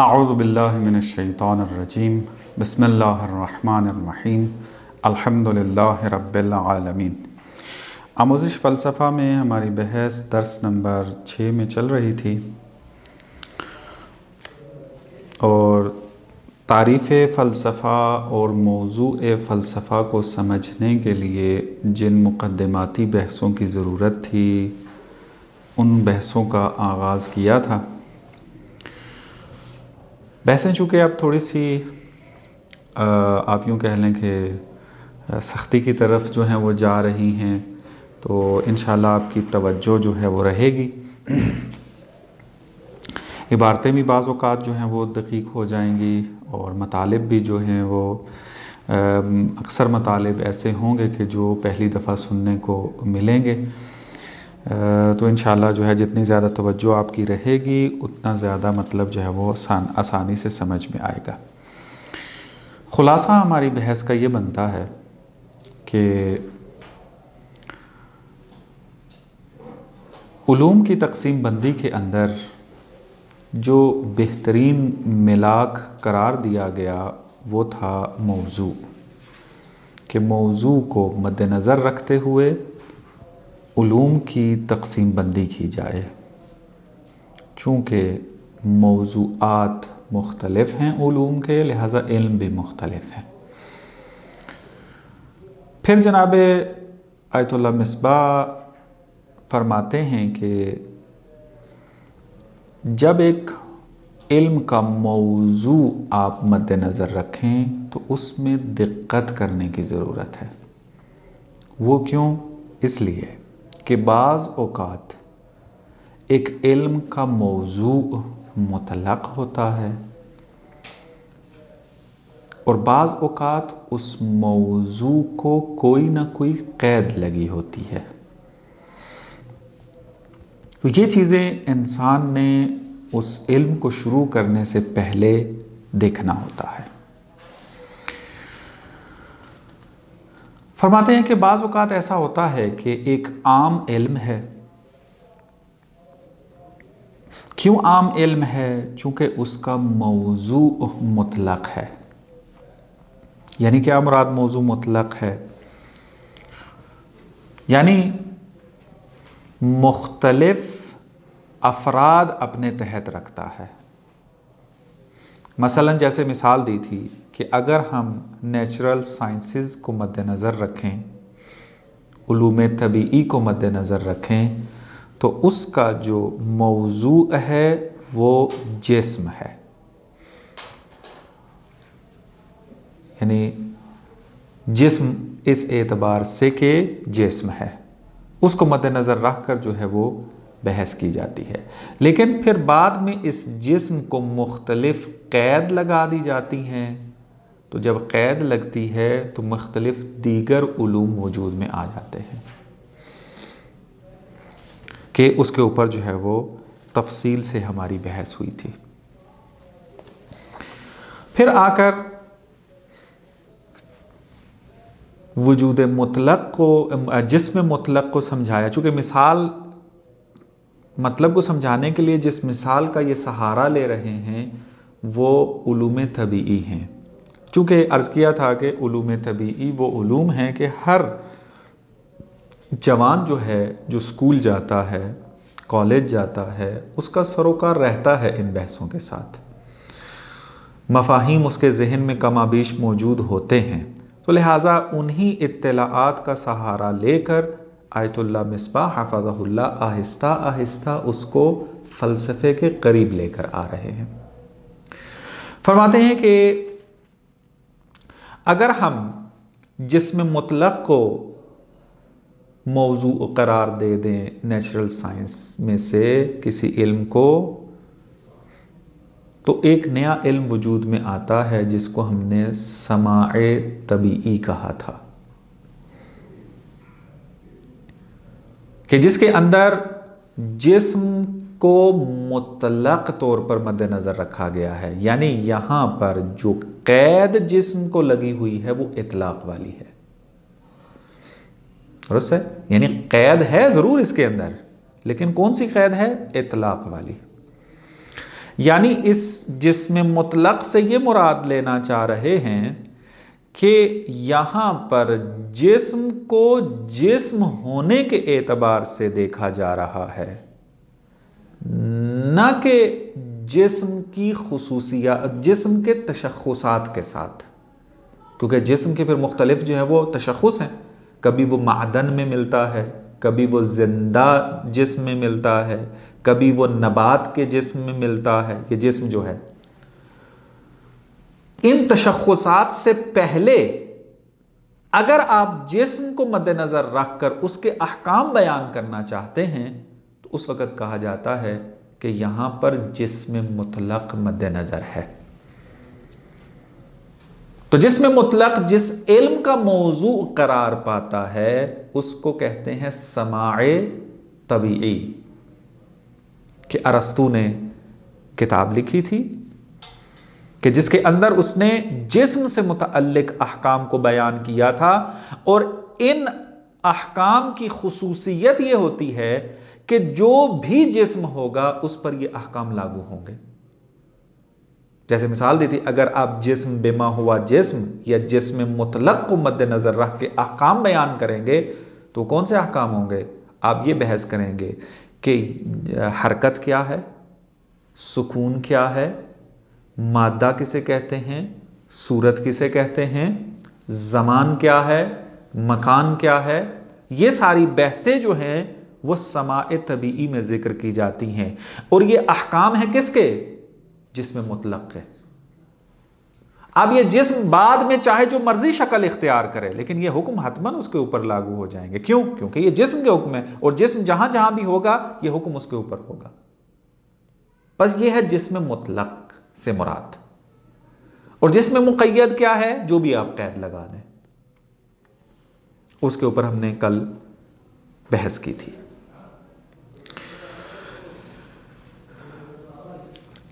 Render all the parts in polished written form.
اعوذ باللہ من الشیطان الرجیم بسم اللہ الرحمن الرحیم الحمدللہ رب العالمین۔ آموزش فلسفہ میں ہماری بحث درس نمبر 6 میں چل رہی تھی اور تعریف فلسفہ اور موضوع فلسفہ کو سمجھنے کے لیے جن مقدماتی بحثوں کی ضرورت تھی ان بحثوں کا آغاز کیا تھا۔ بحثیں چونکہ اب تھوڑی سی آپ یوں کہہ لیں کہ سختی کی طرف جو ہیں وہ جا رہی ہیں، تو انشاءاللہ آپ کی توجہ جو ہے وہ رہے گی۔ عبارتیں بھی بعض اوقات جو ہیں وہ دقیق ہو جائیں گی اور مطالب بھی جو ہیں وہ اکثر مطالب ایسے ہوں گے کہ جو پہلی دفعہ سننے کو ملیں گے، تو انشاءاللہ جو ہے جتنی زیادہ توجہ آپ کی رہے گی اتنا زیادہ مطلب جو ہے وہ آسانی سے سمجھ میں آئے گا۔ خلاصہ ہماری بحث کا یہ بنتا ہے کہ علوم کی تقسیم بندی کے اندر جو بہترین ملاک قرار دیا گیا وہ تھا موضوع، کہ موضوع کو مد نظر رکھتے ہوئے علوم کی تقسیم بندی کی جائے، چونکہ موضوعات مختلف ہیں علوم کے، لہذا علم بھی مختلف ہے۔ پھر جناب آیت اللہ مصباح فرماتے ہیں کہ جب ایک علم کا موضوع آپ مد نظر رکھیں تو اس میں دقت کرنے کی ضرورت ہے۔ وہ کیوں؟ اس لیے کہ بعض اوقات ایک علم کا موضوع مطلق ہوتا ہے اور بعض اوقات اس موضوع کو کوئی نہ کوئی قید لگی ہوتی ہے۔ تو یہ چیزیں انسان نے اس علم کو شروع کرنے سے پہلے دیکھنا ہوتا ہے۔ فرماتے ہیں کہ بعض اوقات ایسا ہوتا ہے کہ ایک عام علم ہے۔ کیوں عام علم ہے؟ چونکہ اس کا موضوع مطلق ہے۔ یعنی کیا مراد موضوع مطلق ہے؟ یعنی مختلف افراد اپنے تحت رکھتا ہے۔ مثلا جیسے مثال دی تھی کہ اگر ہم نیچرل سائنسز کو مد نظر رکھیں، علوم طبیعی کو مد نظر رکھیں، تو اس کا جو موضوع ہے وہ جسم ہے۔ یعنی جسم اس اعتبار سے کہ جسم ہے، اس کو مد نظر رکھ کر جو ہے وہ بحث کی جاتی ہے۔ لیکن پھر بعد میں اس جسم کو مختلف قید لگا دی جاتی ہیں، تو جب قید لگتی ہے تو مختلف دیگر علوم وجود میں آ جاتے ہیں کہ اس کے اوپر جو ہے وہ تفصیل سے ہماری بحث ہوئی تھی۔ پھر آ کر وجود مطلق کو، جسم مطلق کو سمجھایا، چونکہ مثال مطلب کو سمجھانے کے لیے جس مثال کا یہ سہارا لے رہے ہیں وہ علوم طبیعی ہیں۔ چونکہ عرض کیا تھا کہ علوم طبیعی وہ علوم ہیں کہ ہر جوان جو ہے، جو اسکول جاتا ہے، کالج جاتا ہے، اس کا سروکار رہتا ہے ان بحثوں کے ساتھ، مفاہیم اس کے ذہن میں کم بیش موجود ہوتے ہیں، تو لہٰذا انہی اطلاعات کا سہارا لے کر آیت اللہ مصباح حفظہ اللہ آہستہ آہستہ اس کو فلسفے کے قریب لے کر آ رہے ہیں۔ فرماتے ہیں کہ اگر ہم جسم مطلق کو موضوع قرار دے دیں نیچرل سائنس میں سے کسی علم کو، تو ایک نیا علم وجود میں آتا ہے جس کو ہم نے سماع طبیعی کہا تھا، کہ جس کے اندر جسم کو مطلق طور پر مد نظر رکھا گیا ہے۔ یعنی یہاں پر جو قید جسم کو لگی ہوئی ہے وہ اطلاق والی ہے، درست ہے؟ یعنی قید ہے ضرور اس کے اندر، لیکن کون سی قید ہے؟ اطلاق والی۔ یعنی اس جسم مطلق سے یہ مراد لینا چاہ رہے ہیں کہ یہاں پر جسم کو جسم ہونے کے اعتبار سے دیکھا جا رہا ہے، نہ کہ جسم کی خصوصیات، جسم کے تشخصات کے ساتھ، کیونکہ جسم کے پھر مختلف جو ہے وہ تشخص ہیں، کبھی وہ معدن میں ملتا ہے، کبھی وہ زندہ جسم میں ملتا ہے، کبھی وہ نبات کے جسم میں ملتا ہے۔ یہ جسم جو ہے ان تشخصات سے پہلے اگر آپ جسم کو مد نظر رکھ کر اس کے احکام بیان کرنا چاہتے ہیں تو اس وقت کہا جاتا ہے کہ یہاں پر جسم مطلق مد نظر ہے۔ تو جسم مطلق جس علم کا موضوع قرار پاتا ہے اس کو کہتے ہیں سماع طبیعی، کہ ارسطو نے کتاب لکھی تھی کہ جس کے اندر اس نے جسم سے متعلق احکام کو بیان کیا تھا، اور ان احکام کی خصوصیت یہ ہوتی ہے کہ جو بھی جسم ہوگا اس پر یہ احکام لاگو ہوں گے۔ جیسے مثال دی تھی، اگر آپ جسم بما ہوا جسم یا جسم مطلق کو مد نظر رکھ کے احکام بیان کریں گے تو کون سے احکام ہوں گے؟ آپ یہ بحث کریں گے کہ حرکت کیا ہے، سکون کیا ہے، مادہ کسے کہتے ہیں، صورت کسے کہتے ہیں، زمان کیا ہے، مکان کیا ہے۔ یہ ساری بحثیں جو ہیں وہ سماع طبیعی میں ذکر کی جاتی ہیں، اور یہ احکام ہیں کس کے؟ جسم مطلق ہے۔ اب یہ جسم بعد میں چاہے جو مرضی شکل اختیار کرے، لیکن یہ حکم حتماً اس کے اوپر لاگو ہو جائیں گے۔ کیوں؟ کیونکہ یہ جسم کے حکم ہے، اور جسم جہاں جہاں بھی ہوگا یہ حکم اس کے اوپر ہوگا۔ بس یہ ہے جسم مطلق سے مراد۔ اور جسم مقید کیا ہے؟ جو بھی آپ قید لگا دیں، اس کے اوپر ہم نے کل بحث کی تھی۔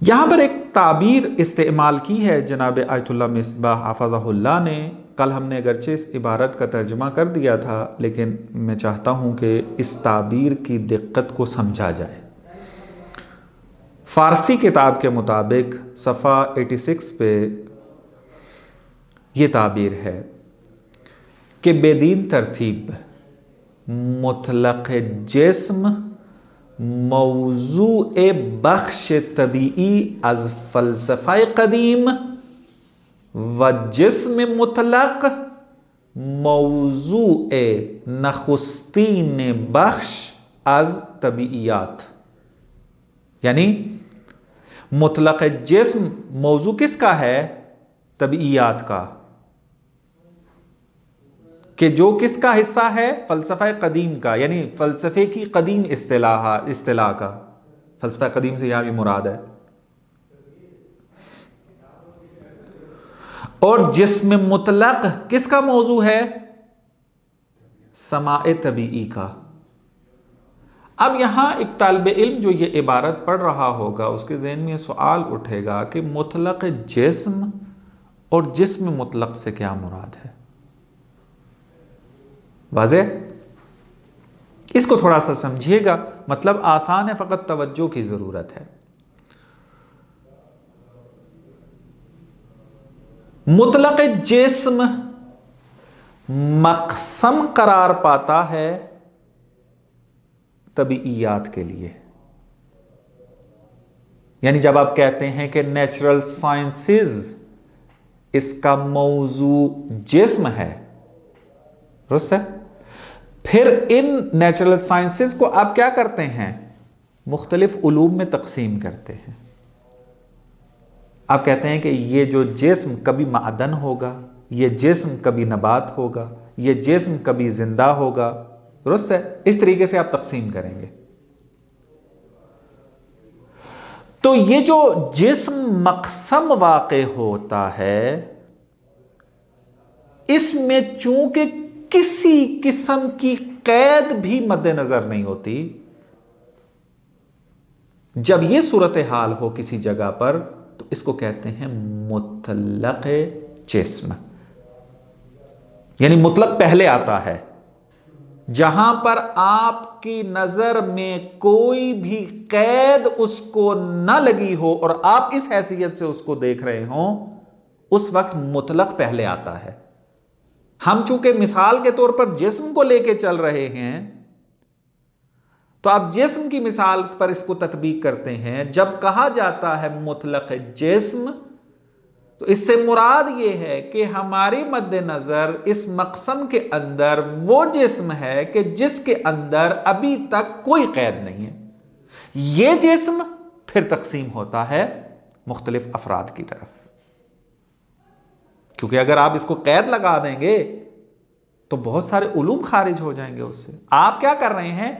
یہاں پر ایک تعبیر استعمال کی ہے جناب آیت اللہ مصباح حفظہ اللہ نے۔ کل ہم نے اگرچہ اس عبارت کا ترجمہ کر دیا تھا، لیکن میں چاہتا ہوں کہ اس تعبیر کی دقت کو سمجھا جائے۔ فارسی کتاب کے مطابق صفحہ 86 پہ یہ تعبیر ہے کہ بدین ترتیب مطلق جسم موضوع بخش طبیعی از فلسفہ قدیم و جسم مطلق موضوع نخستین بخش از طبیعیات۔ یعنی مطلق جسم موضوع کس کا ہے؟ طبیعیات کا، کہ جو کس کا حصہ ہے؟ فلسفہ قدیم کا، یعنی فلسفے کی قدیم اصطلاح کا۔ فلسفہ قدیم سے یہاں بھی مراد ہے۔ اور جسم مطلق کس کا موضوع ہے؟ سماع طبیعی کا۔ اب یہاں ایک طالب علم جو یہ عبارت پڑھ رہا ہوگا اس کے ذہن میں سوال اٹھے گا کہ مطلق جسم اور جسم مطلق سے کیا مراد ہے؟ واضح؟ اس کو تھوڑا سا سمجھیے گا، مطلب آسان ہے، فقط توجہ کی ضرورت ہے۔ مطلق جسم مقسم قرار پاتا ہے طبیعیات کے لیے، یعنی جب آپ کہتے ہیں کہ نیچرل سائنسز اس کا موضوع جسم ہے، درست ہے؟ پھر ان نیچرل سائنسز کو آپ کیا کرتے ہیں؟ مختلف علوم میں تقسیم کرتے ہیں۔ آپ کہتے ہیں کہ یہ جو جسم کبھی معدن ہوگا، یہ جسم کبھی نبات ہوگا، یہ جسم کبھی زندہ ہوگا، درست ہے؟ اس طریقے سے آپ تقسیم کریں گے۔ تو یہ جو جسم مقسم واقع ہوتا ہے اس میں چونکہ کسی قسم کی قید بھی مد نظر نہیں ہوتی، جب یہ صورتحال ہو کسی جگہ پر تو اس کو کہتے ہیں مطلق جسم، یعنی مطلق پہلے آتا ہے، جہاں پر آپ کی نظر میں کوئی بھی قید اس کو نہ لگی ہو اور آپ اس حیثیت سے اس کو دیکھ رہے ہوں، اس وقت مطلق پہلے آتا ہے۔ ہم چونکہ مثال کے طور پر جسم کو لے کے چل رہے ہیں، تو آپ جسم کی مثال پر اس کو تطبیق کرتے ہیں۔ جب کہا جاتا ہے مطلق جسم، تو اس سے مراد یہ ہے کہ ہماری مد نظر اس مقسم کے اندر وہ جسم ہے کہ جس کے اندر ابھی تک کوئی قید نہیں ہے۔ یہ جسم پھر تقسیم ہوتا ہے مختلف افراد کی طرف، کیونکہ اگر آپ اس کو قید لگا دیں گے تو بہت سارے علوم خارج ہو جائیں گے اس سے۔ آپ کیا کر رہے ہیں؟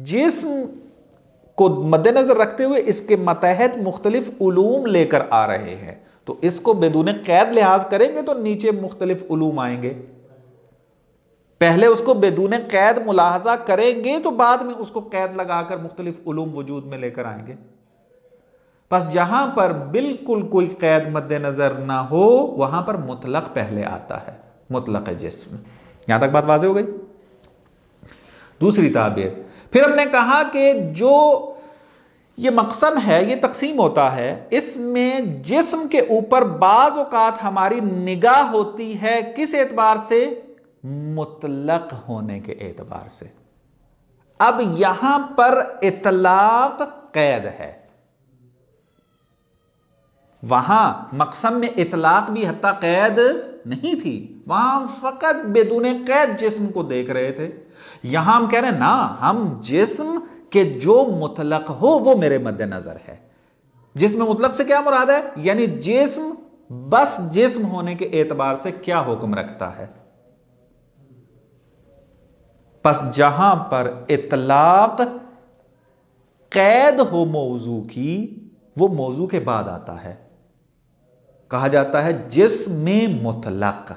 جسم کو مد نظر رکھتے ہوئے اس کے متحد مختلف علوم لے کر آ رہے ہیں، تو اس کو بدون قید لحاظ کریں گے تو نیچے مختلف علوم آئیں گے۔ پہلے اس کو بدون قید ملاحظہ کریں گے تو بعد میں اس کو قید لگا کر مختلف علوم وجود میں لے کر آئیں گے۔ پس جہاں پر بالکل کوئی قید مد نظر نہ ہو وہاں پر مطلق پہلے آتا ہے، مطلق جسم۔ یہاں تک بات واضح ہو گئی؟ دوسری تعبیر پھر ہم نے کہا کہ جو یہ مقسم ہے یہ تقسیم ہوتا ہے، اس میں جسم کے اوپر بعض اوقات ہماری نگاہ ہوتی ہے کس اعتبار سے؟ مطلق ہونے کے اعتبار سے۔ اب یہاں پر اطلاق قید ہے، وہاں مقسم میں اطلاق بھی حتی قید نہیں تھی، وہاں فقط بدون قید جسم کو دیکھ رہے تھے۔ یہاں ہم کہہ رہے ہیں نا، ہم جسم کہ جو مطلق ہو وہ میرے مد نظر ہے۔ جسم مطلق سے کیا مراد ہے؟ یعنی جسم بس جسم ہونے کے اعتبار سے کیا حکم رکھتا ہے۔ پس جہاں پر اطلاق قید ہو موضوع کی، وہ موضوع کے بعد آتا ہے، کہا جاتا ہے جسم مطلق۔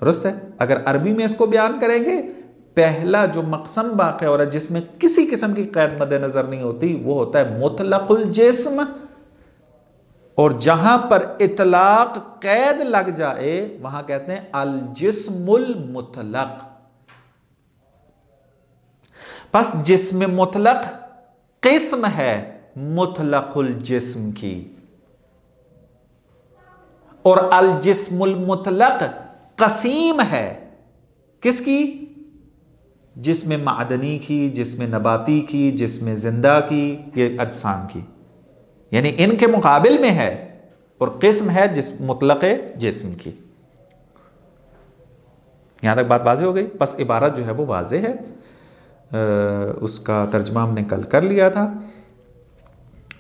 درست ہے؟ اگر عربی میں اس کو بیان کریں گے، پہلا جو مقسم واقع ہو رہا ہے جس میں کسی قسم کی قید مد نظر نہیں ہوتی وہ ہوتا ہے مطلق الجسم، اور جہاں پر اطلاق قید لگ جائے وہاں کہتے ہیں الجسم المطلق۔ پس جسم مطلق قسم ہے مطلق الجسم کی، اور الجسم المطلق قسیم ہے کس کی؟ جسم معدنی کی، جسم نباتی کی، جسم زندہ کی، یہ اجسام کی، یعنی ان کے مقابل میں ہے، اور قسم ہے مطلق جسم کی۔ یہاں تک بات واضح ہو گئی؟ پس عبارت جو ہے وہ واضح ہے، اس کا ترجمہ ہم نے کل کر لیا تھا،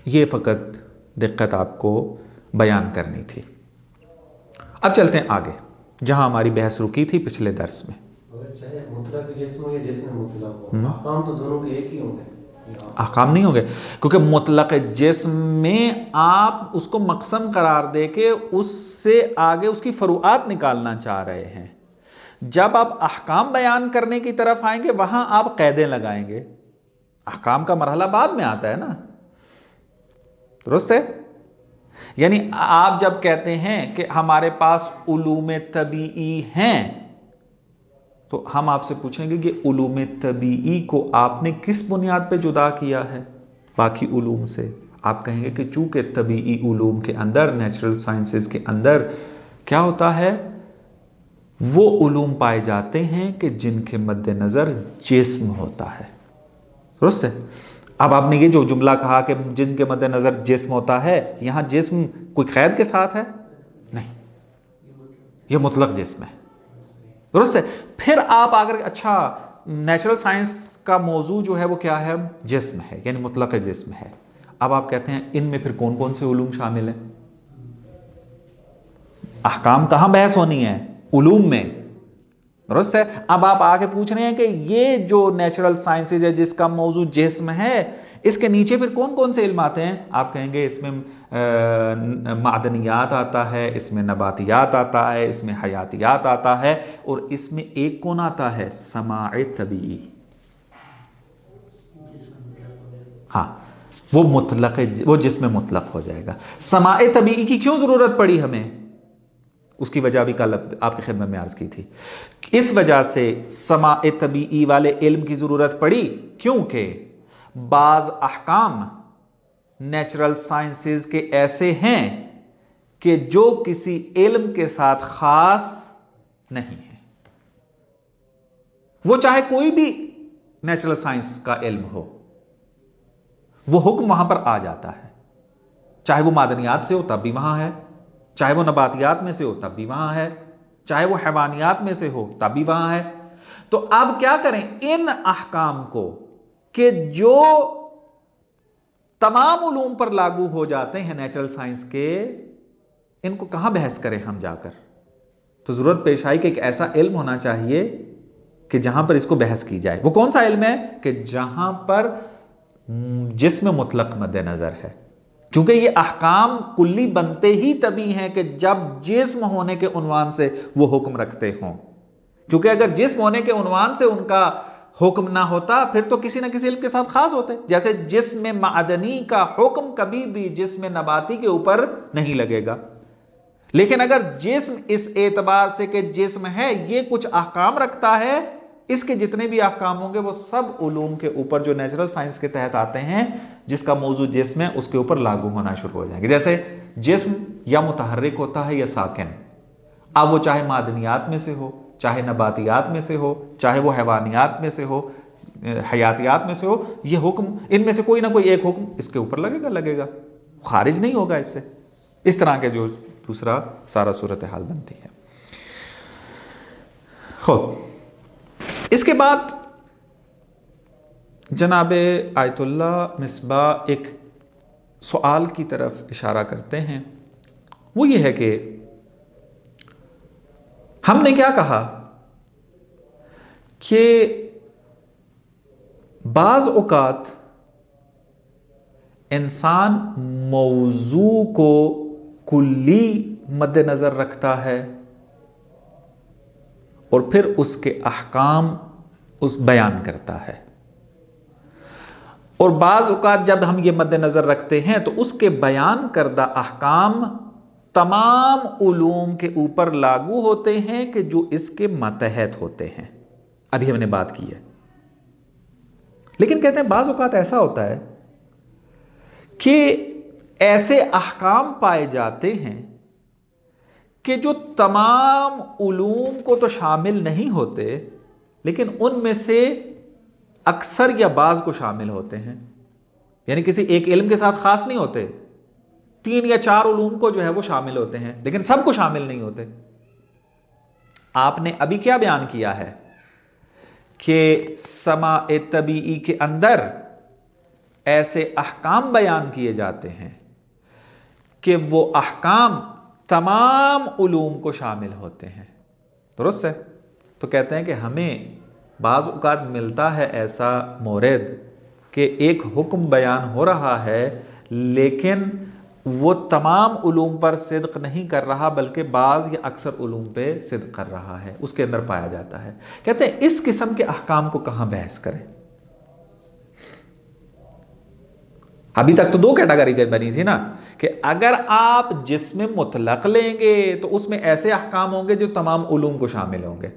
یہ فقط دقت آپ کو بیان کرنی تھی۔ اب چلتے ہیں آگے جہاں ہماری بحث رکی تھی پچھلے درس میں۔ چاہے مطلق جسم ہو یا جسم مطلق ہو، احکام تو دونوں کے ایک ہی ہوں گے؟ احکام نہیں ہوں گے، کیونکہ مطلق جسم میں آپ اس کو مقسم قرار دے کے اس سے آگے اس کی فروعات نکالنا چاہ رہے ہیں۔ جب آپ احکام بیان کرنے کی طرف آئیں گے وہاں آپ قیدیں لگائیں گے، احکام کا مرحلہ بعد میں آتا ہے نا، درست ہے؟ یعنی آپ جب کہتے ہیں کہ ہمارے پاس علوم طبیعی ہیں تو ہم آپ سے پوچھیں گے کہ علوم طبیعی کو آپ نے کس بنیاد پہ جدا کیا ہے باقی علوم سے؟ آپ کہیں گے کہ چونکہ طبیعی علوم کے اندر، نیچرل سائنسز کے اندر کیا ہوتا ہے، وہ علوم پائے جاتے ہیں کہ جن کے مد نظر جسم ہوتا ہے، درست ہے؟ اب آپ نے یہ جو جملہ کہا کہ جن کے مد نظر جسم ہوتا ہے، یہاں جسم کوئی قید کے ساتھ ہے؟ نہیں، یہ مطلق جسم ہے، درست ہے؟ پھر آپ اگر اچھا نیچرل سائنس کا موضوع جو ہے وہ کیا ہے؟ جسم ہے، یعنی مطلق جسم ہے۔ اب آپ کہتے ہیں ان میں پھر کون کون سے علوم شامل ہیں؟ احکام کہاں بحث ہونی ہے؟ علوم میں، درست ہے؟ اب آپ آگے پوچھ رہے ہیں کہ یہ جو نیچرل سائنسز ہے جس کا موضوع جسم ہے، اس کے نیچے پھر کون کون سے علم آتے ہیں؟ آپ کہیں گے اس میں معدنیات آتا ہے، اس میں نباتیات آتا ہے، اس میں حیاتیات آتا ہے، اور اس میں ایک کون آتا ہے؟ سماع طبیعی۔ ہاں، وہ جسم مطلق ہو جائے گا۔ سماع طبیعی کی کیوں ضرورت پڑی ہمیں؟ اس کی وجہ بھی کل آپ کی خدمت میں عرض کی تھی. اس وجہ سے سماع طبیعی والے علم کی ضرورت پڑی، کیونکہ بعض احکام نیچرل سائنسز کے ایسے ہیں کہ جو کسی علم کے ساتھ خاص نہیں ہے. وہ چاہے کوئی بھی نیچرل سائنس کا علم ہو، وہ حکم وہاں پر آ جاتا ہے. چاہے وہ معدنیات سے ہو تب بھی وہاں ہے، چاہے وہ نباتیات میں سے ہو تب بھی وہاں ہے، چاہے وہ حیوانیات میں سے ہو تب بھی وہاں ہے. تو اب کیا کریں ان احکام کو کہ جو تمام علوم پر لاگو ہو جاتے ہیں نیچرل سائنس کے، ان کو کہاں بحث کریں ہم جا کر؟ تو ضرورت پیش آئی کہ ایک ایسا علم ہونا چاہیے کہ جہاں پر اس کو بحث کی جائے. وہ کون سا علم ہے؟ کہ جہاں پر جسم مطلق مد نظر ہے. کیونکہ یہ احکام کلی بنتے ہی تبھی ہیں کہ جب جسم ہونے کے عنوان سے وہ حکم رکھتے ہوں. کیونکہ اگر جسم ہونے کے عنوان سے ان کا حکم نہ ہوتا پھر تو کسی نہ کسی علم کے ساتھ خاص ہوتے. جیسے جسم معدنی کا حکم کبھی بھی جسم نباتی کے اوپر نہیں لگے گا، لیکن اگر جسم اس اعتبار سے کہ جسم ہے یہ کچھ احکام رکھتا ہے، اس کے جتنے بھی احکام ہوں گے وہ سب علوم کے اوپر جو نیچرل سائنس کے تحت آتے ہیں جس کا موضوع جسم ہے اس کے اوپر لاگو ہونا شروع ہو جائیں گے. جیسے جسم یا متحرک ہوتا ہے یا ساکن، اب وہ چاہے معدنیات میں سے ہو، چاہے نباتیات میں سے ہو، چاہے وہ حیوانیات میں سے ہو، حیاتیات میں سے ہو، یہ حکم ان میں سے کوئی نہ کوئی ایک حکم اس کے اوپر لگے گا، خارج نہیں ہوگا اس سے. اس طرح کے جو دوسرا سارا صورتحال بنتی ہے. خب اس کے بعد جناب آیت اللہ مصباح ایک سوال کی طرف اشارہ کرتے ہیں. وہ یہ ہے کہ ہم نے کیا کہا کہ بعض اوقات انسان موضوع کو کلی مد نظر رکھتا ہے اور پھر اس کے احکام اس بیان کرتا ہے، اور بعض اوقات جب ہم یہ مد نظر رکھتے ہیں تو اس کے بیان کردہ احکام تمام علوم کے اوپر لاگو ہوتے ہیں کہ جو اس کے ماتحت ہوتے ہیں. ابھی ہم نے بات کی ہے. لیکن کہتے ہیں بعض اوقات ایسا ہوتا ہے کہ ایسے احکام پائے جاتے ہیں کہ جو تمام علوم کو تو شامل نہیں ہوتے لیکن ان میں سے اکثر یا بعض کو شامل ہوتے ہیں. یعنی کسی ایک علم کے ساتھ خاص نہیں ہوتے، 3 یا 4 علوم کو جو ہے وہ شامل ہوتے ہیں لیکن سب کو شامل نہیں ہوتے. آپ نے ابھی کیا بیان کیا ہے کہ سماع طبیعی کے اندر ایسے احکام بیان کیے جاتے ہیں کہ وہ احکام تمام علوم کو شامل ہوتے ہیں. درست ہے؟ تو کہتے ہیں کہ ہمیں بعض اوقات ملتا ہے ایسا مورد کہ ایک حکم بیان ہو رہا ہے لیکن وہ تمام علوم پر صدق نہیں کر رہا بلکہ بعض یا اکثر علوم پہ صدق کر رہا ہے، اس کے اندر پایا جاتا ہے. کہتے ہیں اس قسم کے احکام کو کہاں بحث کریں؟ ابھی تک تو 2 کیٹیگری بنی تھی نا کہ اگر آپ جسم مطلق لیں گے تو اس میں ایسے احکام ہوں گے جو تمام علوم کو شامل ہوں گے،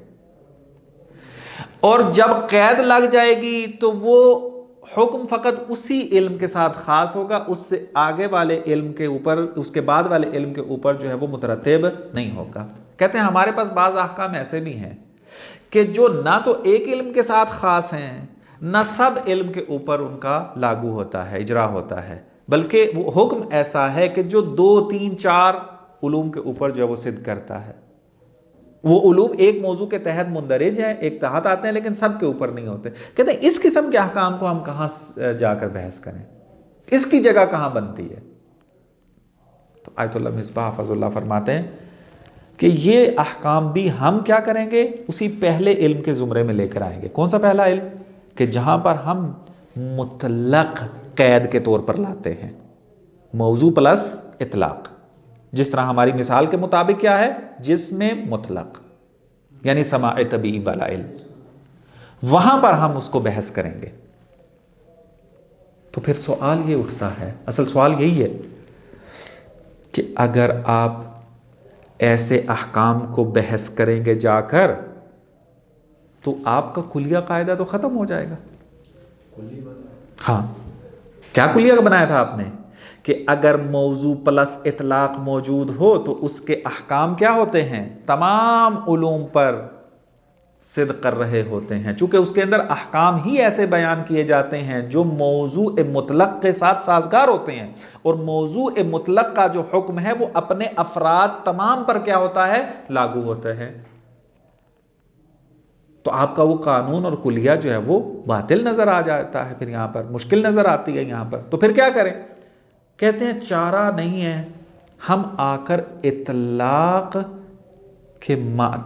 اور جب قید لگ جائے گی تو وہ حکم فقط اسی علم کے ساتھ خاص ہوگا، اس سے آگے والے علم کے اوپر، اس کے بعد والے علم کے اوپر جو ہے وہ مترتب نہیں ہوگا. کہتے ہیں ہمارے پاس بعض احکام ایسے بھی ہیں کہ جو نہ تو ایک علم کے ساتھ خاص ہیں نہ سب علم کے اوپر ان کا لاگو ہوتا ہے، اجرا ہوتا ہے، بلکہ وہ حکم ایسا ہے کہ جو 2 3 4 علوم کے اوپر جو وہ صدق کرتا ہے. وہ علوم ایک موضوع کے تحت مندرج ہیں، ایک تحت آتے ہیں لیکن سب کے اوپر نہیں ہوتے. کہتے ہیں اس قسم کے احکام کو ہم کہاں جا کر بحث کریں، اس کی جگہ کہاں بنتی ہے؟ تو آیت اللہ مصباح حفظ اللہ فرماتے ہیں کہ یہ احکام بھی ہم کیا کریں گے، اسی پہلے علم کے زمرے میں لے کر آئیں گے. کون سا پہلا علم؟ کہ جہاں پر ہم مطلق قید کے طور پر لاتے ہیں، موضوع پلس اطلاق. جس طرح ہماری مثال کے مطابق کیا ہے، جسم مطلق یعنی سماع طبیعی والا علم، وہاں پر ہم اس کو بحث کریں گے. تو پھر سوال یہ اٹھتا ہے، اصل سوال یہی ہے کہ اگر آپ ایسے احکام کو بحث کریں گے جا کر تو آپ کا کلیہ قاعدہ تو ختم ہو جائے گا. ہاں، کیا کلیہ بنایا تھا آپ نے کہ اگر موضوع پلس اطلاق موجود ہو تو اس کے احکام کیا ہوتے ہیں؟ تمام علوم پر صدق کر رہے ہوتے ہیں، چونکہ اس کے اندر احکام ہی ایسے بیان کیے جاتے ہیں جو موضوع مطلق کے ساتھ سازگار ہوتے ہیں، اور موضوع مطلق کا جو حکم ہے وہ اپنے افراد تمام پر کیا ہوتا ہے؟ لاگو ہوتا ہے. تو آپ کا وہ قانون اور کلیہ جو ہے وہ باطل نظر آ جاتا ہے، پھر یہاں پر مشکل نظر آتی ہے یہاں پر. تو پھر کیا کریں؟ کہتے ہیں چارہ نہیں ہے، ہم آ کر اطلاق کے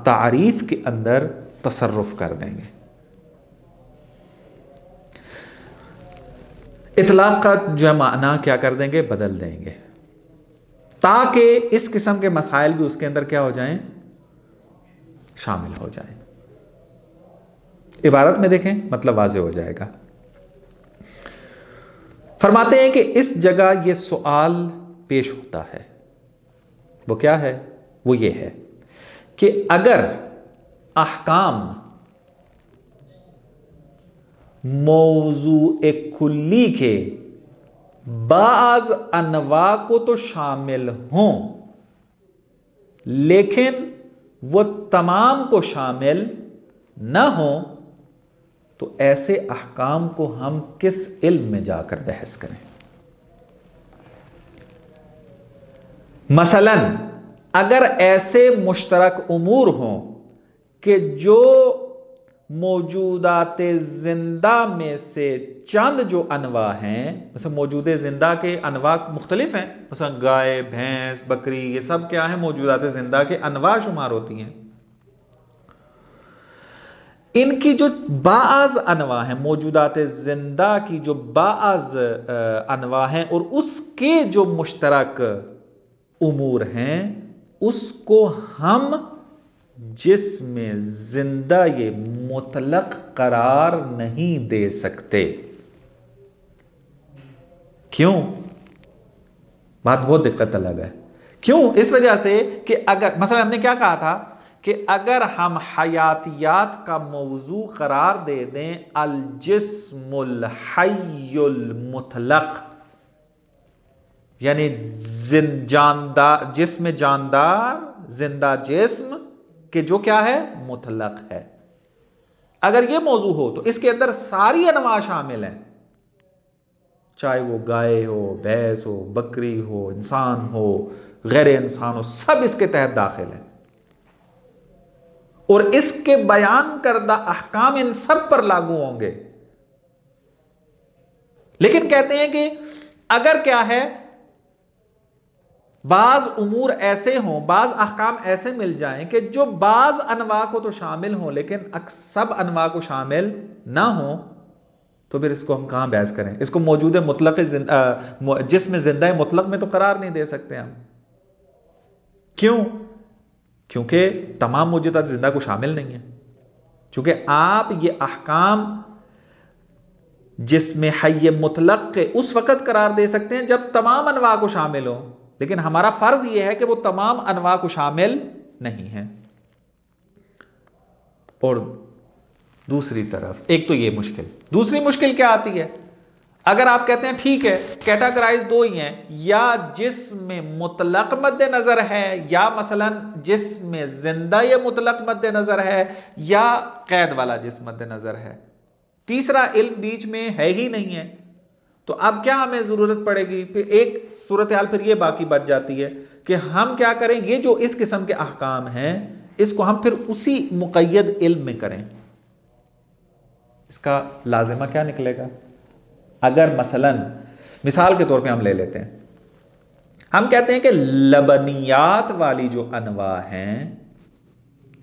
تعریف کے اندر تصرف کر دیں گے. اطلاق کا جو ہے معنی کیا کر دیں گے؟ بدل دیں گے، تاکہ اس قسم کے مسائل بھی اس کے اندر کیا ہو جائیں؟ شامل ہو جائیں. عبارت میں دیکھیں مطلب واضح ہو جائے گا. فرماتے ہیں کہ اس جگہ یہ سوال پیش ہوتا ہے، وہ کیا ہے؟ وہ یہ ہے کہ اگر احکام موضوع کلی کے بعض انواع کو تو شامل ہوں لیکن وہ تمام کو شامل نہ ہوں، تو ایسے احکام کو ہم کس علم میں جا کر بحث کریں؟ مثلا اگر ایسے مشترک امور ہوں کہ جو موجودات زندہ میں سے چند جو انواع ہیں، مثلا موجود زندہ کے انواع مختلف ہیں، مثلا گائے، بھینس، بکری، یہ سب کیا ہیں؟ موجودات زندہ کے انواع شمار ہوتی ہیں. ان کی جو بعض انواع ہیں، موجودات زندہ کی جو بعض انواع ہیں، اور اس کے جو مشترک امور ہیں، اس کو ہم جسم زندہ یہ مطلق قرار نہیں دے سکتے. کیوں؟ بات بہت دقت طلب ہے. کیوں؟ اس وجہ سے کہ اگر مثلا ہم نے کیا کہا تھا کہ اگر ہم حیاتیات کا موضوع قرار دے دیں الجسم الحی المطلق، یعنی جسم جاندار، زندہ جسم کہ جو کیا ہے؟ مطلق ہے. اگر یہ موضوع ہو تو اس کے اندر ساری انواع شامل ہیں، چاہے وہ گائے ہو، بھینس ہو، بکری ہو، انسان ہو، غیر انسان ہو، سب اس کے تحت داخل ہے، اور اس کے بیان کردہ احکام ان سب پر لاگو ہوں گے. لیکن کہتے ہیں کہ اگر کیا ہے، بعض امور ایسے ہوں، بعض احکام ایسے مل جائیں کہ جو بعض انواع کو تو شامل ہوں لیکن سب انواع کو شامل نہ ہوں، تو پھر اس کو ہم کہاں بحث کریں؟ اس کو موجود مطلق جسم زندہ مطلق میں تو قرار نہیں دے سکتے ہم. کیوں؟ کیونکہ تمام موجودات زندہ کو شامل نہیں ہیں. چونکہ آپ یہ احکام جسم حی مطلق کے اس وقت قرار دے سکتے ہیں جب تمام انواع کو شامل ہوں، لیکن ہمارا فرض یہ ہے کہ وہ تمام انواع کو شامل نہیں ہیں. اور دوسری طرف ایک تو یہ مشکل، دوسری مشکل کیا آتی ہے؟ اگر آپ کہتے ہیں ٹھیک ہے کیٹاگرائز دو ہی ہیں، یا جسم مطلق مد نظر ہے، یا مثلا جسم زندہ یہ مطلق مد نظر ہے، یا قید والا جسم مد نظر ہے، تیسرا علم بیچ میں ہے ہی نہیں ہے، تو اب کیا ہمیں ضرورت پڑے گی؟ پھر ایک صورتحال پھر یہ باقی بچ جاتی ہے کہ ہم کیا کریں، یہ جو اس قسم کے احکام ہیں اس کو ہم پھر اسی مقید علم میں کریں. اس کا لازمہ کیا نکلے گا؟ اگر مثلا مثال کے طور پہ ہم لے لیتے ہیں، ہم کہتے ہیں کہ لبنیات والی جو انواع ہیں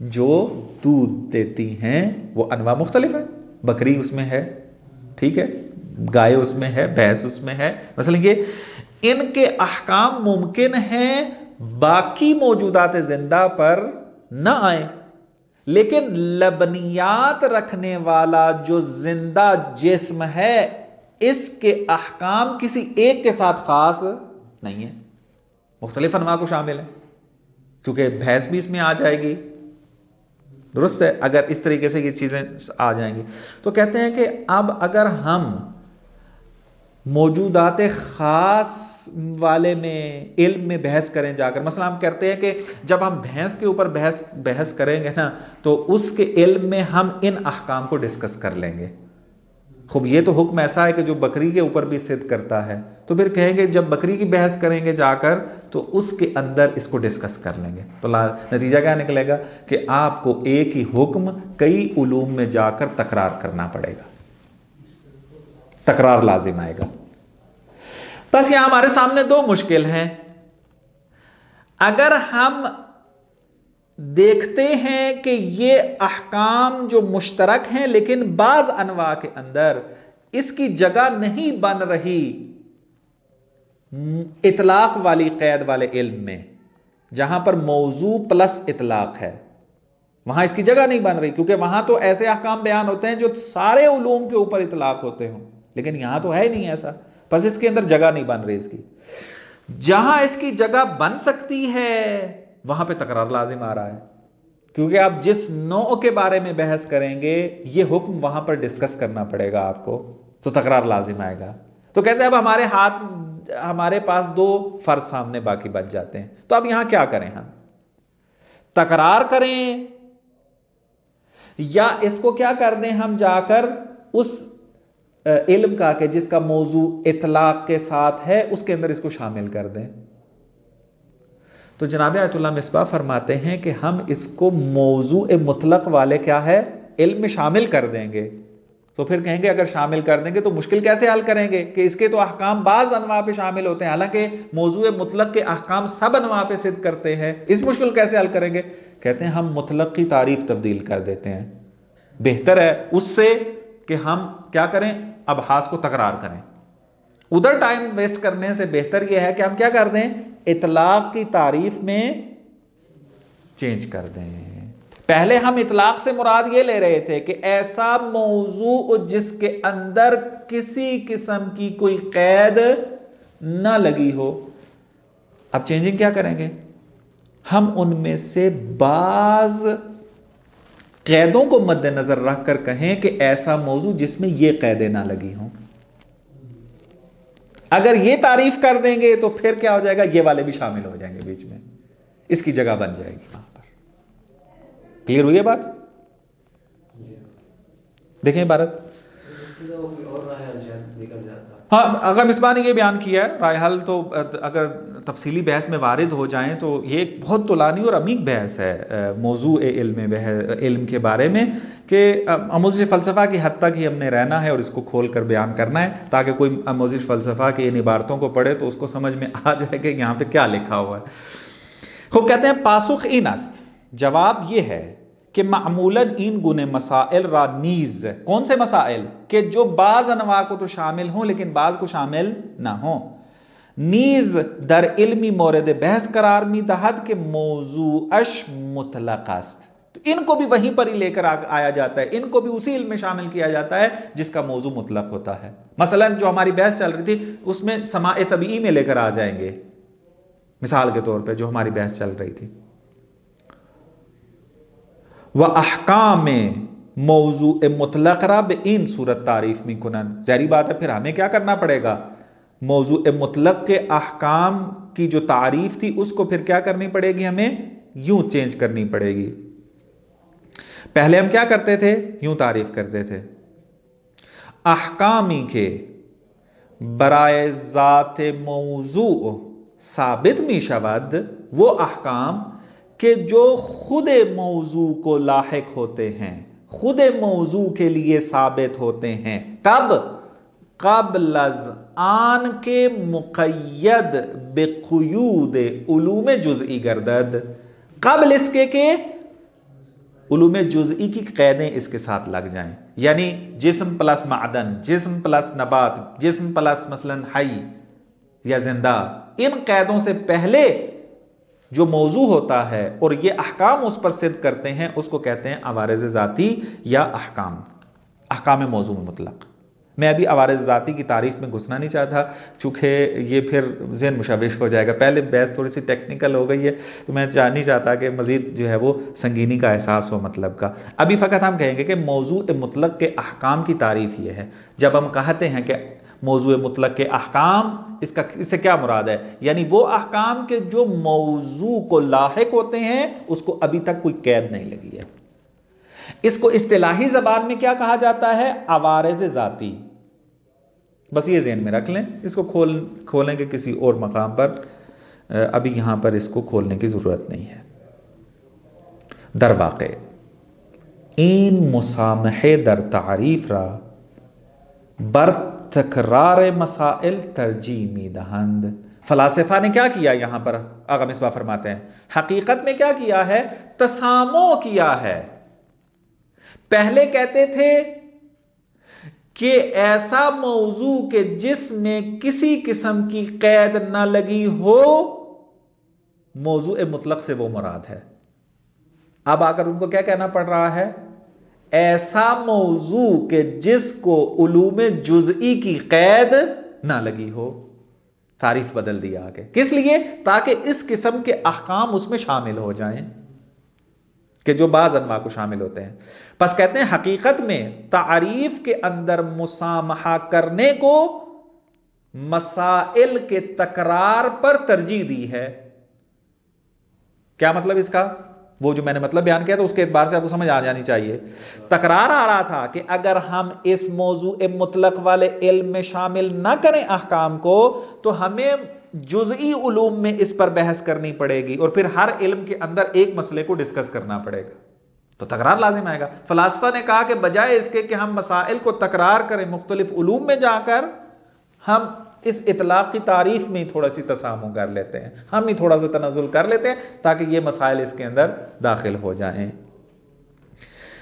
جو دودھ دیتی ہیں وہ انواع مختلف ہیں، بکری اس میں ہے، ٹھیک ہے، گائے اس میں ہے، بھینس اس میں ہے، مثلا یہ ان کے احکام ممکن ہیں باقی موجودات زندہ پر نہ آئیں، لیکن لبنیات رکھنے والا جو زندہ جسم ہے اس کے احکام کسی ایک کے ساتھ خاص نہیں ہے، مختلف انواع کو شامل ہیں. کیونکہ بحث بھی اس میں آ جائے گی، درست ہے، اگر اس طریقے سے یہ چیزیں آ جائیں گی۔ تو کہتے ہیں کہ اب اگر ہم موجودات خاص والے میں علم میں بحث کریں جا کر، مثلا ہم کہتے ہیں کہ جب ہم بھینس کے اوپر بحث کریں گے نا تو اس کے علم میں ہم ان احکام کو ڈسکس کر لیں گے۔ خوب یہ تو حکم ایسا ہے کہ جو بکری کے اوپر بھی صدق کرتا ہے، تو پھر کہیں گے جب بکری کی بحث کریں گے جا کر تو اس کے اندر اس کو ڈسکس کر لیں گے، تو نتیجہ کیا نکلے گا کہ آپ کو ایک ہی حکم کئی علوم میں جا کر تکرار کرنا پڑے گا، تکرار لازم آئے گا۔ بس یہاں ہمارے سامنے دو مشکل ہیں۔ اگر ہم دیکھتے ہیں کہ یہ احکام جو مشترک ہیں لیکن بعض انواع کے اندر اس کی جگہ نہیں بن رہی اطلاق والی قید والے علم میں، جہاں پر موضوع پلس اطلاق ہے، وہاں اس کی جگہ نہیں بن رہی، کیونکہ وہاں تو ایسے احکام بیان ہوتے ہیں جو سارے علوم کے اوپر اطلاق ہوتے ہوں، لیکن یہاں تو ہے نہیں ایسا، بس اس کے اندر جگہ نہیں بن رہی اس کی۔ جہاں اس کی جگہ بن سکتی ہے وہاں پہ تکرار لازم آ رہا ہے، کیونکہ آپ جس نوع کے بارے میں بحث کریں گے یہ حکم وہاں پر ڈسکس کرنا پڑے گا آپ کو، تو تکرار لازم آئے گا۔ تو کہتے ہیں اب ہمارے پاس دو فرض سامنے باقی بچ جاتے ہیں، تو اب یہاں کیا کریں؟ ہم تکرار کریں یا اس کو کیا کر دیں، ہم جا کر اس علم کا کہ جس کا موضوع اطلاق کے ساتھ ہے اس کے اندر اس کو شامل کر دیں؟ تو جناب آیت اللہ مصباح فرماتے ہیں کہ ہم اس کو موضوع مطلق والے کیا ہے علم میں شامل کر دیں گے۔ تو پھر کہیں گے اگر شامل کر دیں گے تو مشکل کیسے حل کریں گے کہ اس کے تو احکام بعض انواع پہ شامل ہوتے ہیں، حالانکہ موضوع مطلق کے احکام سب انواع پہ صدق کرتے ہیں، اس مشکل کیسے حل کریں گے؟ کہتے ہیں ہم مطلق کی تعریف تبدیل کر دیتے ہیں، بہتر ہے اس سے کہ ہم کیا کریں، ابحاث کو تکرار کریں۔ ادھر ٹائم ویسٹ کرنے سے بہتر یہ ہے کہ ہم کیا کر دیں، اطلاق کی تعریف میں چینج کر دیں۔ پہلے ہم اطلاق سے مراد یہ لے رہے تھے کہ ایسا موضوع جس کے اندر کسی قسم کی کوئی قید نہ لگی ہو۔ اب چینجنگ کیا کریں گے، ہم ان میں سے بعض قیدوں کو مد نظر رکھ کر کہیں کہ ایسا موضوع جس میں یہ قیدیں نہ لگی ہوں۔ اگر یہ تعریف کر دیں گے تو پھر کیا ہو جائے گا، یہ والے بھی شامل ہو جائیں گے بیچ میں، اس کی جگہ بن جائے گی وہاں پر۔ کلیئر ہوئی ہے بات؟ دیکھیں عبارت، ہاں اگر مصباح نے یہ بیان کیا ہے، رائے حل تو اگر تفصیلی بحث میں وارد ہو جائیں تو یہ ایک بہت طولانی اور عمیق بحث ہے موضوع علم کے بارے میں، کہ آموزش فلسفہ کی حد تک ہی ہم نے رہنا ہے اور اس کو کھول کر بیان کرنا ہے، تاکہ کوئی آموزش فلسفہ کی ان عبارتوں کو پڑھے تو اس کو سمجھ میں آ جائے کہ یہاں پہ کیا لکھا ہوا ہے۔ خوب کہتے ہیں پاسخ این است، جواب یہ ہے کہ معمولاً این گنے مسائل را نیز، کون سے مسائل کہ جو بعض انواع کو تو شامل ہوں لیکن بعض کو شامل نہ ہوں، نیز در علمی مورد بحث قرار می دہد کہ موضوع اش مطلق است، تو ان کو بھی وہیں پر ہی لے کر آیا جاتا ہے، ان کو بھی اسی علم میں شامل کیا جاتا ہے جس کا موضوع مطلق ہوتا ہے۔ مثلا جو ہماری بحث چل رہی تھی اس میں سماع طبیعی میں لے کر آ جائیں گے، مثال کے طور پہ جو ہماری بحث چل رہی تھی، و احکام موضوع مطلق را بے ان صورت تعریف میں کنن، ظاہری بات ہے پھر ہمیں کیا کرنا پڑے گا، موضوع مطلق کے احکام کی جو تعریف تھی اس کو پھر کیا کرنی پڑے گی، ہمیں یوں چینج کرنی پڑے گی۔ پہلے ہم کیا کرتے تھے، یوں تعریف کرتے تھے، احکامی کے برائے ذات موضوع ثابت می شود، وہ احکام کہ جو خود موضوع کو لاحق ہوتے ہیں، خود موضوع کے لیے ثابت ہوتے ہیں، کب، قبل از آن کے مقید بقیود علوم جزئی گردد، قبل اس کے کہ علوم جزئی کی قیدیں اس کے ساتھ لگ جائیں، یعنی جسم پلس معدن، جسم پلس نبات، جسم پلس مثلا حی یا زندہ، ان قیدوں سے پہلے جو موضوع ہوتا ہے اور یہ احکام اس پر صدق کرتے ہیں اس کو کہتے ہیں عوارض ذاتی یا احکام موضوع مطلق۔ میں ابھی عوارض ذاتی کی تعریف میں گھسنا نہیں چاہتا چونکہ یہ پھر ذہن مشوش ہو جائے گا. پہلے بحث تھوڑی سی ٹیکنیکل ہو گئی ہے تو میں نہیں چاہتا کہ مزید جو ہے وہ سنگینی کا احساس ہو مطلب کا. ابھی فقط ہم کہیں گے کہ موضوع مطلق کے احکام کی تعریف یہ ہے. جب ہم کہتے ہیں کہ موضوع مطلق کے احکام، اس سے کیا مراد ہے؟ یعنی وہ احکام کے جو موضوع کو لاحق ہوتے ہیں اس کو ابھی تک کوئی قید نہیں لگی ہے. اس کو اصطلاحی زبان میں کیا کہا جاتا ہے؟ عوارض ذاتی. بس یہ ذہن میں رکھ لیں. اس کو کھولیں گے کسی اور مقام پر، ابھی یہاں پر اس کو کھولنے کی ضرورت نہیں ہے. در واقع این مسامحے در تعریف را بر تکرار مسائل ترجیح می دہند. فلاسفہ نے کیا کیا یہاں پر؟ آقا مصباح فرماتے ہیں حقیقت میں کیا کیا ہے؟ تسامح کیا ہے. پہلے کہتے تھے کہ ایسا موضوع کہ جس میں کسی قسم کی قید نہ لگی ہو، موضوع مطلق سے وہ مراد ہے. اب آ کر ان کو کیا کہنا پڑ رہا ہے؟ ایسا موضوع کہ جس کو علوم جزئی کی قید نہ لگی ہو. تعریف بدل دیا آگے. کس لیے؟ تاکہ اس قسم کے احکام اس میں شامل ہو جائیں کہ جو بعض انواع کو شامل ہوتے ہیں. پس کہتے ہیں حقیقت میں تعریف کے اندر مسامحہ کرنے کو مسائل کے تکرار پر ترجیح دی ہے. کیا مطلب اس کا؟ وہ جو میں نے مطلب بیان کیا تھا اس کے اعتبار سے آپ کو سمجھ آ جانی چاہیے. تکرار آ رہا تھا کہ اگر ہم اس موضوع مطلق والے علم میں شامل نہ کریں احکام کو تو ہمیں جزئی علوم میں اس پر بحث کرنی پڑے گی اور پھر ہر علم کے اندر ایک مسئلے کو ڈسکس کرنا پڑے گا، تو تکرار لازم آئے گا. فلاسفہ نے کہا کہ بجائے اس کے کہ ہم مسائل کو تکرار کریں مختلف علوم میں جا کر، ہم اس اطلاق کی تعریف میں ہی تھوڑا سی تسامح کر لیتے ہیں، ہم ہی تھوڑا سا تنزل کر لیتے ہیں تاکہ یہ مسائل اس کے اندر داخل ہو جائیں.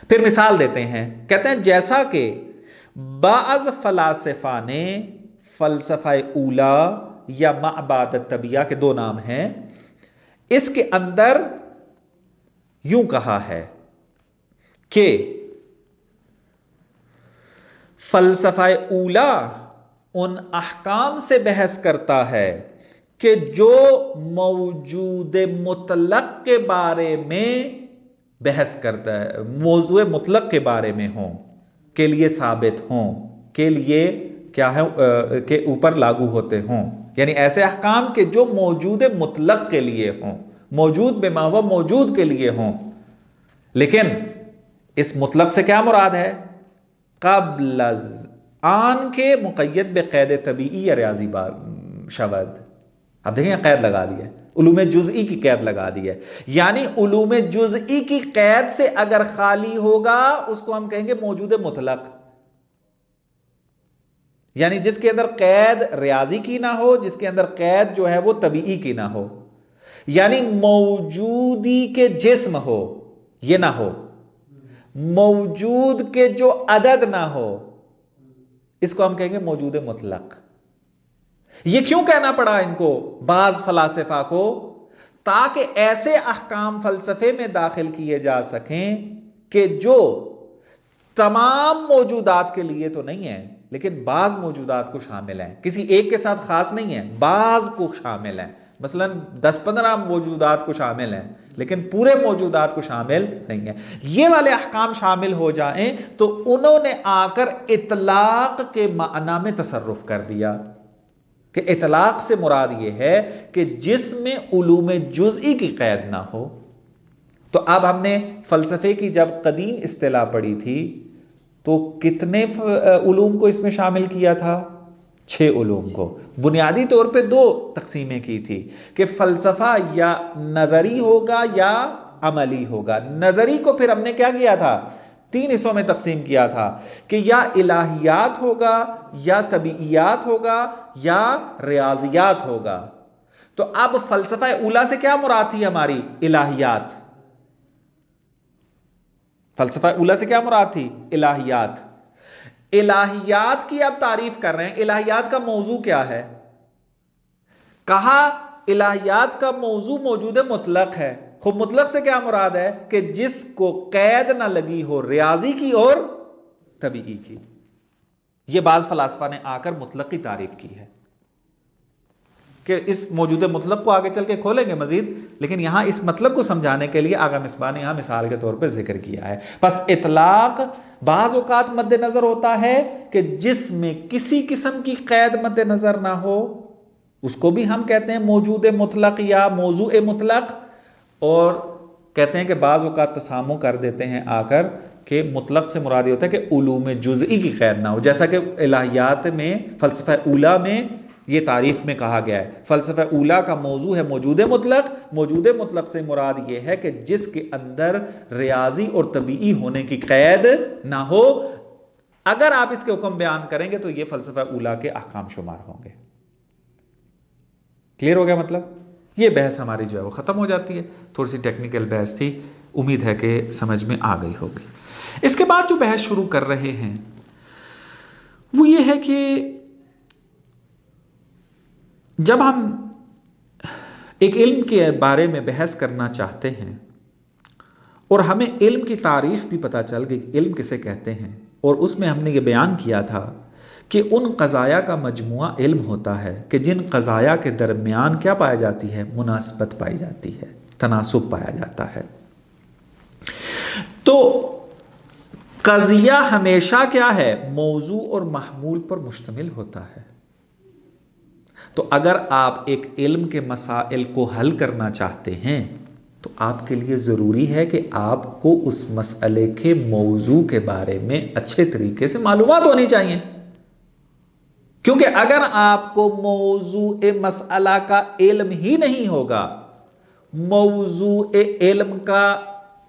پھر مثال دیتے ہیں، کہتے ہیں جیسا کہ بعض فلاسفہ نے فلسفہ اولا یا معباد الطبیعہ کے دو نام ہیں، اس کے اندر یوں کہا ہے کہ فلسفہ اولا ان احکام سے بحث کرتا ہے کہ جو موجود مطلق کے بارے میں بحث کرتا ہے، موضوع مطلق کے بارے میں ہوں، کے لیے ثابت ہوں، کے لیے کیا ہے کہ اوپر لاگو ہوتے ہوں. یعنی ایسے احکام کے جو موجود مطلق کے لیے ہوں، موجود بما ہوا موجود کے لیے ہوں. لیکن اس مطلق سے کیا مراد ہے؟ قبل از آن کے مقید بقید طبیعی یا ریاضی شود. اب دیکھیں قید لگا دی ہے، علوم جزئی کی قید لگا دی ہے. یعنی علوم جزئی کی قید سے اگر خالی ہوگا اس کو ہم کہیں گے موجود مطلق. یعنی جس کے اندر قید ریاضی کی نہ ہو، جس کے اندر قید جو ہے وہ طبیعی کی نہ ہو، یعنی موجودی کے جسم ہو یہ نہ ہو، موجود کے جو عدد نہ ہو، اس کو ہم کہیں گے موجود مطلق. یہ کیوں کہنا پڑا ان کو، بعض فلاسفہ کو؟ تاکہ ایسے احکام فلسفے میں داخل کیے جا سکیں کہ جو تمام موجودات کے لیے تو نہیں ہیں لیکن بعض موجودات کو شامل ہیں، کسی ایک کے ساتھ خاص نہیں ہے، بعض کو شامل ہیں. مثلا 10-15 موجودات کو شامل ہیں لیکن پورے موجودات کو شامل نہیں ہے. یہ والے احکام شامل ہو جائیں تو انہوں نے آ کر اطلاق کے معنی میں تصرف کر دیا کہ اطلاق سے مراد یہ ہے کہ جس میں علوم جزئی کی قید نہ ہو. تو اب ہم نے فلسفے کی جب قدیم اصطلاح پڑھی تھی تو کتنے علوم کو اس میں شامل کیا تھا؟ 6 علوم کو. بنیادی طور پہ 2 تقسیمیں کی تھی کہ فلسفہ یا نظری ہوگا یا عملی ہوگا. نظری کو پھر ہم نے کیا کیا تھا؟ 3 حصوں میں تقسیم کیا تھا کہ یا الہیات ہوگا یا طبیعیات ہوگا یا ریاضیات ہوگا. تو اب فلسفہ اولا سے کیا مراد تھی ہماری؟ الہیات. فلسفہ اولا سے کیا مراد تھی؟ الہیات. الہیات کی اب تعریف کر رہے ہیں. الہیات کا موضوع کیا ہے؟ کہا الہیات کا موضوع موجود مطلق ہے. خب مطلق سے کیا مراد ہے؟ کہ جس کو قید نہ لگی ہو ریاضی کی اور طبیعی کی. یہ بعض فلاسفہ نے آ کر مطلق کی تعریف کی ہے کہ اس موجود مطلق کو آگے چل کے کھولیں گے مزید، لیکن یہاں اس مطلب کو سمجھانے کے لیے آغا مصباح نے یہاں مثال کے طور پہ ذکر کیا ہے۔ پس اطلاق بعض اوقات مد نظر ہوتا ہے کہ جس میں کسی قسم کی قید مد نظر نہ ہو، اس کو بھی ہم کہتے ہیں موجود مطلق یا موضوع مطلق، اور کہتے ہیں کہ بعض اوقات تسامح کر دیتے ہیں آ کر کہ مطلق سے مراد یہ ہوتا ہے کہ علوم جزئی کی قید نہ ہو، جیسا کہ الہیات میں فلسفہ اولیٰ میں یہ تعریف میں کہا گیا ہے۔ فلسفہ اولیٰ کا موضوع ہے موجود مطلق، موجود مطلق سے مراد یہ ہے کہ جس کے اندر ریاضی اور طبیعی ہونے کی قید نہ ہو۔ اگر آپ اس کے حکم بیان کریں گے تو یہ فلسفہ اولیٰ کے احکام شمار ہوں گے۔ کلیئر ہو گیا مطلب؟ یہ بحث ہماری جو ہے وہ ختم ہو جاتی ہے، تھوڑی سی ٹیکنیکل بحث تھی، امید ہے کہ سمجھ میں آ گئی ہوگی۔ اس کے بعد جو بحث شروع کر رہے ہیں وہ یہ ہے کہ جب ہم ایک علم کے بارے میں بحث کرنا چاہتے ہیں اور ہمیں علم کی تعریف بھی پتہ چل گئی کہ علم کسے کہتے ہیں، اور اس میں ہم نے یہ بیان کیا تھا کہ ان قضایا کا مجموعہ علم ہوتا ہے کہ جن قضایا کے درمیان کیا پایا جاتی ہے؟ مناسبت پائی جاتی ہے، تناسب پایا جاتا ہے۔ تو قضیہ ہمیشہ کیا ہے؟ موضوع اور محمول پر مشتمل ہوتا ہے۔ تو اگر آپ ایک علم کے مسائل کو حل کرنا چاہتے ہیں تو آپ کے لیے ضروری ہے کہ آپ کو اس مسئلے کے موضوع کے بارے میں اچھے طریقے سے معلومات ہونی چاہیے، کیونکہ اگر آپ کو موضوع مسئلہ کا علم ہی نہیں ہوگا، موضوع علم کا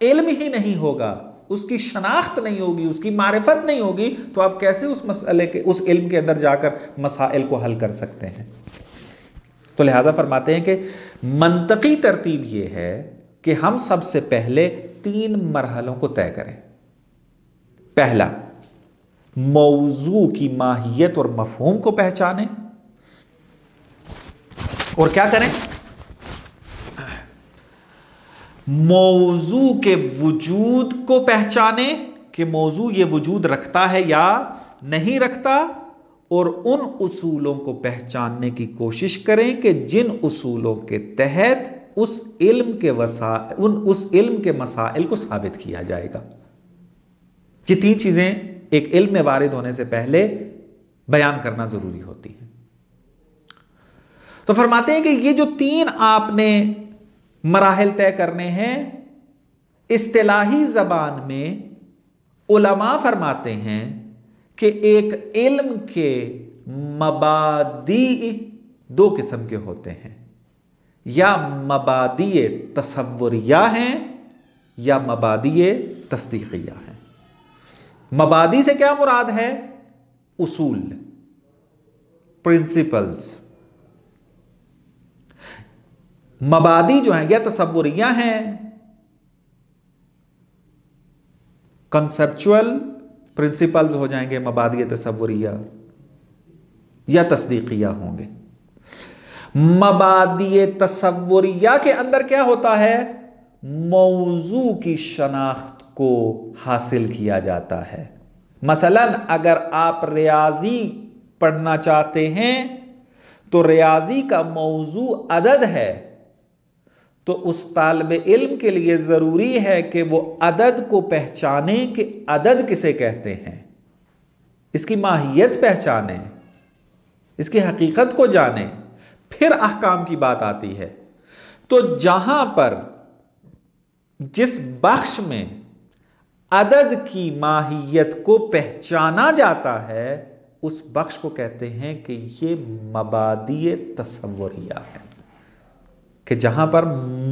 علم ہی نہیں ہوگا، اس کی شناخت نہیں ہوگی، اس کی معرفت نہیں ہوگی، تو آپ کیسے اس مسئلے کے اس علم کے اندر جا کر مسائل کو حل کر سکتے ہیں؟ تو لہذا فرماتے ہیں کہ منطقی ترتیب یہ ہے کہ ہم سب سے پہلے 3 مرحلوں کو طے کریں۔ پہلا، موضوع کی ماہیت اور مفہوم کو پہچانیں، اور کیا کریں؟ موضوع کے وجود کو پہچانیں کہ موضوع یہ وجود رکھتا ہے یا نہیں رکھتا، اور ان اصولوں کو پہچاننے کی کوشش کریں کہ جن اصولوں کے تحت اس علم کے مسائل کو ثابت کیا جائے گا۔ یہ 3 چیزیں ایک علم میں وارد ہونے سے پہلے بیان کرنا ضروری ہوتی ہیں۔ تو فرماتے ہیں کہ یہ جو 3 آپ نے مراحل طے کرنے ہیں، اصطلاحی زبان میں علماء فرماتے ہیں کہ ایک علم کے مبادی 2 قسم کے ہوتے ہیں، یا مبادی تصوریہ ہیں یا مبادی تصدیقیہ ہیں۔ مبادی سے کیا مراد ہے؟ اصول، پرنسپلز۔ مبادی جو ہیں یا تصوریہ ہیں، کنسپچول پرنسپلز ہو جائیں گے مبادی تصوریہ، یا تصدیقیہ ہوں گے۔ مبادی تصوریہ کے اندر کیا ہوتا ہے؟ موضوع کی شناخت کو حاصل کیا جاتا ہے۔ مثلا اگر آپ ریاضی پڑھنا چاہتے ہیں تو ریاضی کا موضوع عدد ہے، تو اس طالب علم کے لیے ضروری ہے کہ وہ عدد کو پہچانے کہ عدد کسے کہتے ہیں، اس کی ماہیت پہچانے، اس کی حقیقت کو جانے، پھر احکام کی بات آتی ہے۔ تو جہاں پر جس بخش میں عدد کی ماہیت کو پہچانا جاتا ہے اس بخش کو کہتے ہیں کہ یہ مبادی تصوریہ ہے، کہ جہاں پر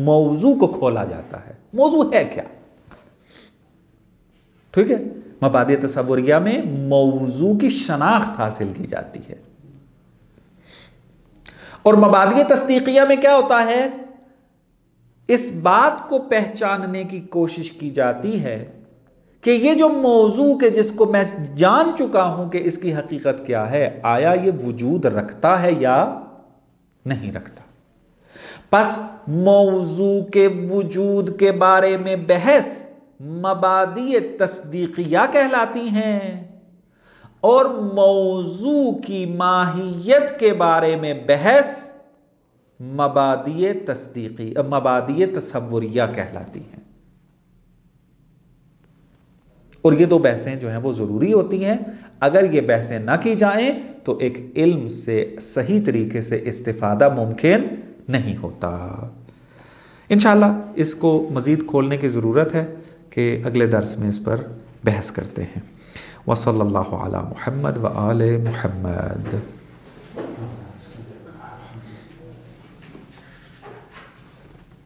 موضوع کو کھولا جاتا ہے، موضوع ہے کیا؟ ٹھیک ہے، مبادی تصوریہ میں موضوع کی شناخت حاصل کی جاتی ہے۔ اور مبادی تصدیقیہ میں کیا ہوتا ہے؟ اس بات کو پہچاننے کی کوشش کی جاتی ہے کہ یہ جو موضوع کے جس کو میں جان چکا ہوں کہ اس کی حقیقت کیا ہے، آیا یہ وجود رکھتا ہے یا نہیں رکھتا۔ پس موضوع کے وجود کے بارے میں بحث مبادی تصدیقیہ کہلاتی ہیں، اور موضوع کی ماہیت کے بارے میں بحث مبادی تصوریہ کہلاتی ہیں. اور یہ دو بحثیں جو ہیں وہ ضروری ہوتی ہیں. اگر یہ بحثیں نہ کی جائیں تو ایک علم سے صحیح طریقے سے استفادہ ممکن نہیں ہوتا. انشاءاللہ اس کو مزید کھولنے کی ضرورت ہے کہ اگلے درس میں اس پر بحث کرتے ہیں. وصلی اللہ علی محمد وآل محمد.